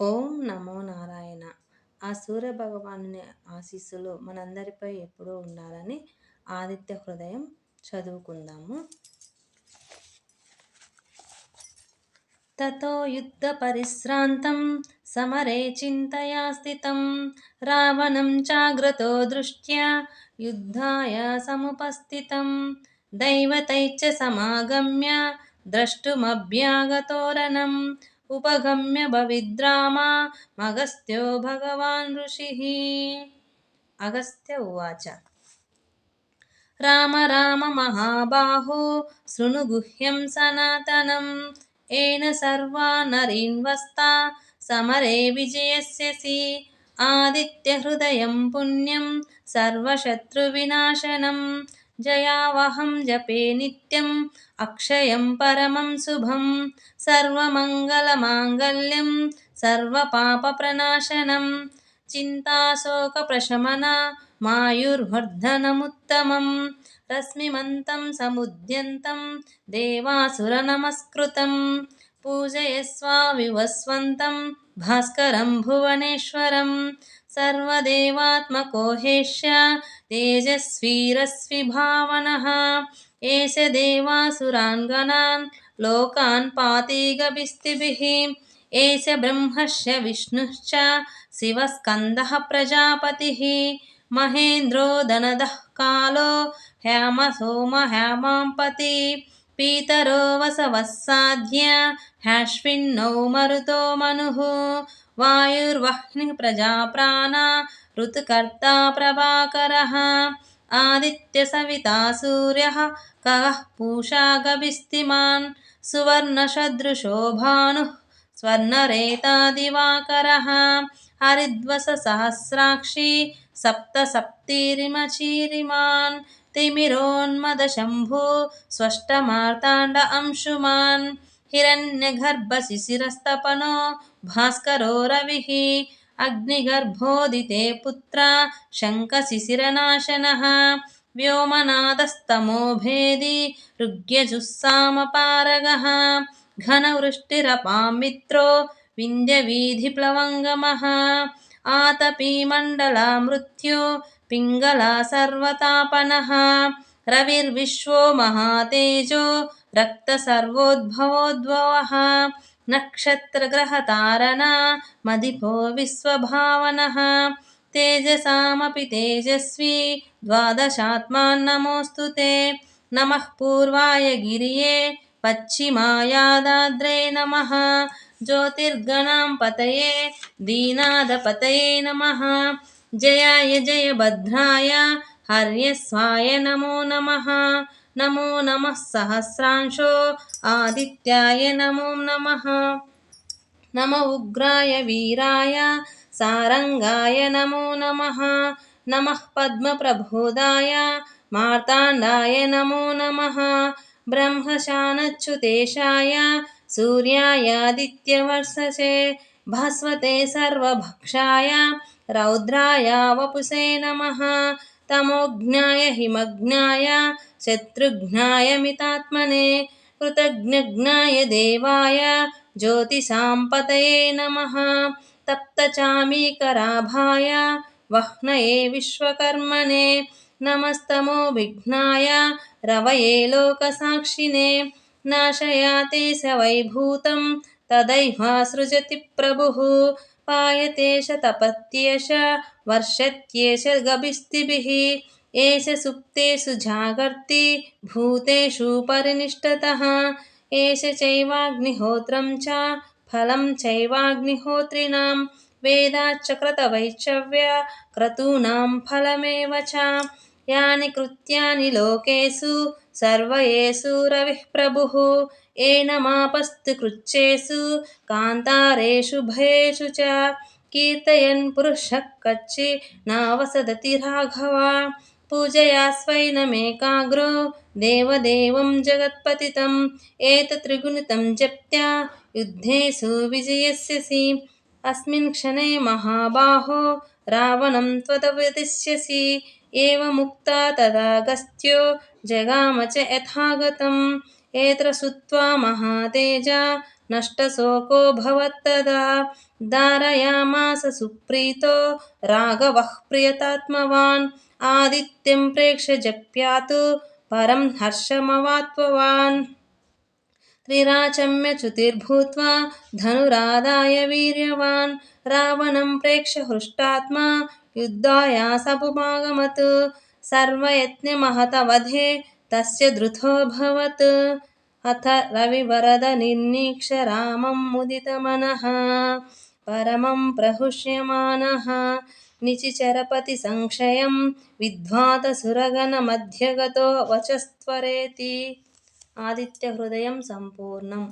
ఓం నమో నారాయణ. ఆ సూర్య భగవానుని ఆశీస్సులు మనందరిపై ఎప్పుడూ ఉండాలని ఆదిత్య హృదయం చదువుకుందాము. తతో యుద్ధ పరిశ్రాంతం సమరే చింతయా స్థితం రావణం చాగ్రతో దృష్ట్యా యుద్ధాయ సముపస్థితం దైవతైశ్చ సమాగమ్య ద్రష్టుమభ్యాగతోరణం ఉపగమ్య భవిద్రామా మగస్త్యో భగవాన్ ఋషిః. అగస్త్య ఉవాచ రామ రామ మహాబాహో శృణు గుహ్యం సనాతనం ఏన సర్వా నరీన్వస్తా సమరే విజయస్యసి ఆదిత్య హృదయం పుణ్యం సర్వశత్రు వినాశనం జయావహం జపే నిత్యం అక్షయం పరమం శుభం సర్వమంగళ మాంగళ్యం సర్వపాప ప్రనాశనం చింతాశోక ప్రశమన మాయుర్వర్ధనముత్తమం రశ్మిమంతం సముద్యంతం దేవాసుర నమస్కృతం పూజయస్వ వివస్వంతం భాస్కరం భువనేశ్వరం సర్వదేవాత్మకో హేష్య తేజస్వీరస్వి భావనః ఏష దేవాసురాన్ గణాన్ లోకాన్ పాతి గవిస్తిభిః ఏష బ్రహ్మశ్చ విష్ణుశ్చ శివస్కందః ప్రజాపతిః మహేంద్రో దనదః కాలో హ్యామ సోమ హ్యామాంపతి పీతరో వసవః సాధ్య హ్యాశ్విన్నో మరుతో మనుః వాయుర్వహ్నిః ప్రజాప్రాణ ఋతుకర్తా ప్రభాకరः ఆదిత్య సవితా సూర్యః ఖగః పూషా గవిస్తిమాన్ సువర్ణసదృశో భానుః స్వర్ణరేతా దివాకరः హరిద్వస సహస్రాక్షి సప్త సప్తిరిమచీరిమాన్ తిమిరోన్మదశంభో స్వష్టమార్తాండ అంశుమాన్ హిరణ్యగర్భ శిశిరస్తపనో భాస్కరో రవిః అగ్నిగర్భోదితే పుత్ర శంఖశిశిరనాశనః వ్యోమనాదస్తమో భేది ఋగ్యజుస్సామపారగः ఘనవృష్టిరపాం మిత్రో వింధ్యవీధిప్లవంగమః ఆతపీమండలా మృత్యో పింగళా సర్వతాపనః రవిర్విశ్వో మహాతేజో రక్తసర్వోద్భవోద్భవः నక్షత్రగ్రహతారణ మదిపో విశ్వభావనః తేజసామపి తేజస్వి ద్వాదశాత్మాన్నమోऽस्तुते నమః పూర్వాయ గిరియే పశ్చిమాయాదాద్రే నమః జ్యోతిర్గణాం పతయే దీనాదపతయే నమః జయాయ జయభద్రాయ హర్యస్వాయ నమో నమః నమో నమః సహస్రాంశో ఆదిత్యాయ నమో నమః నమ ఉగ్రాయ వీరాయ సారంగాయ నమో నమః నమః పద్మప్రబోధాయ మార్తాండాయ నమో నమః బ్రహ్మశానచ్యుతేశాయ సూర్యాయాదిత్యవర్షసే భాస్వతే సర్వభక్షాయ రౌద్రాయ వపుసే నమః తమోఘ్నాయ హిమఘ్నాయ శత్రుఘ్నాయ మితాత్మనే కృతజ్ఞఘ్నాయ దేవాయ జ్యోతిషాంపతయే నమః తప్తచామీకరాభాయ వహ్నయే విశ్వకర్మణే నమస్తమో విఘ్నాయ రవయే లోకసాక్షిణే నాశయాతే సవైభూతం తదైవ సృజతి ప్రభుః పాయతేష తపత్యేష వర్షత్యేష గభిస్తిభిః ఏష సుప్తేషు జాగర్తి భూతేషు పరినిష్టతః ఏష చైవాగ్నిహోత్రం చ ఫలం చైవాగ్నిహోత్రిణాం వేదాచ్చ క్రతవైశ్చవ్య క్రతూనాం ఫలమేవ చ యాని కృత్యాని లోకేషు సర్వయేషు రవిః ప్రభుః ఏనమాపస్తు కృచ్ఛ్రేషు కాంతారేషు భయేషు చ కీర్తయన్ పురుషః కచ్చి నావసదతి రాఘవ పూజయాస్వైనమేకాగ్రో దేవదేవం జగత్పతితం ఏతత్రిగుణితం జప్త్యా యుద్ధేషు విజయస్యసి అస్మిన్ క్షణే మహాబాహో రావణం త్వదవతిష్యసి ఏవముక్తా తదాగస్త్యో జగామ చ యథాగతం ఏత్ర శ్రుత్వా మహాతేజా नष्टशोको भवत्तदा धारयामास सुप्रीतो राघवः प्रियतात्मवान् आदित्यं प्रेक्ष्य जप्यातु परं हर्षमवाप्तवान् त्रिराचम्यच्युतिर्भूत्वा धनुरादाय वीर्यवान् रावणं प्रेक्ष्य हृष्टात्मा युद्धायासमुपागमत् सर्वयज्ञमहतवधे तस्य धृतोऽभवत् अथ रविवरदनिर्नीक्ष्य रामं मुदितमनः परमं प्रहृष्यमाणः निचिचरपतिसंशयं विद्वातसुरगणमध्यगतो वचस्त्वरेति आदित्यहृदयं सम्पूर्णम्।